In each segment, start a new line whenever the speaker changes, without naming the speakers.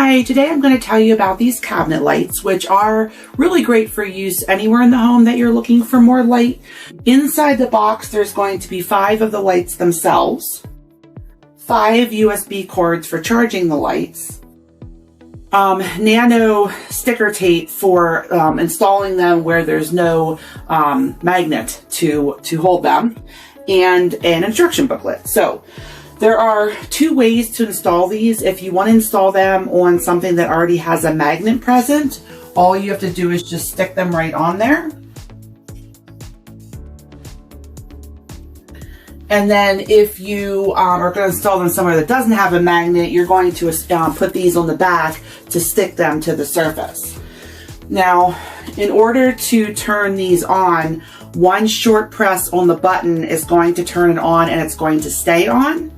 Hi, today I'm going to tell you about these cabinet lights, which are really great for use anywhere in the home that you're looking for more light. Inside the box, there's going to be 5 of the lights themselves, 5 USB cords for charging the lights, nano sticker tape for installing them where there's no magnet to hold them, and an instruction booklet. So there are 2 ways to install these. If you want to install them on something that already has a magnet present, all you have to do is just stick them right on there. And then if you are going to install them somewhere that doesn't have a magnet, you're going to put these on the back to stick them to the surface. Now, in order to turn these on, 1 short press on the button is going to turn it on and it's going to stay on.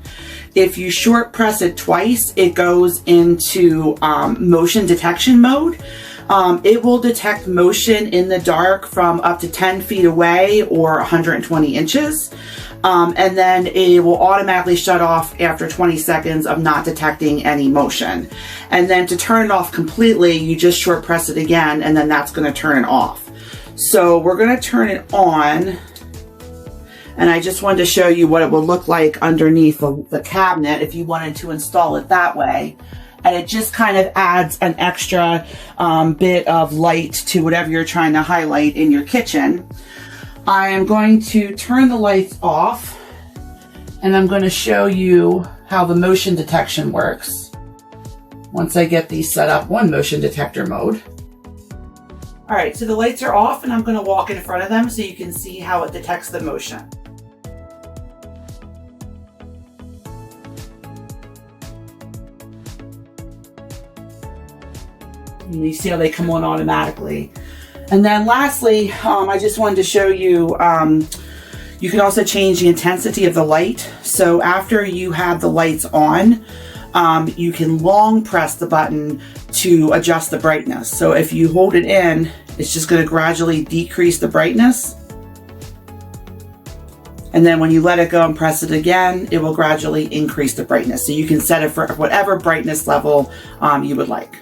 If you short press it twice, it goes into motion detection mode. It will detect motion in the dark from up to 10 feet away or 120 inches. And then it will automatically shut off after 20 seconds of not detecting any motion. And then to turn it off completely, you just short press it again, and then that's going to turn it off. So we're going to turn it on. And I just wanted to show you what it will look like underneath the cabinet if you wanted to install it that way. And it just kind of adds an extra bit of light to whatever you're trying to highlight in your kitchen. I am going to turn the lights off, and I'm going to show you how the motion detection works once I get these set up on motion detector mode. All right, so the lights are off, and I'm going to walk in front of them so you can see how it detects the motion. And you see how they come on automatically. And then lastly, I just wanted to show you, you can also change the intensity of the light. So after you have the lights on, you can long press the button to adjust the brightness. So if you hold it in, it's just going to gradually decrease the brightness. And then when you let it go and press it again, it will gradually increase the brightness. So you can set it for whatever brightness level you would like.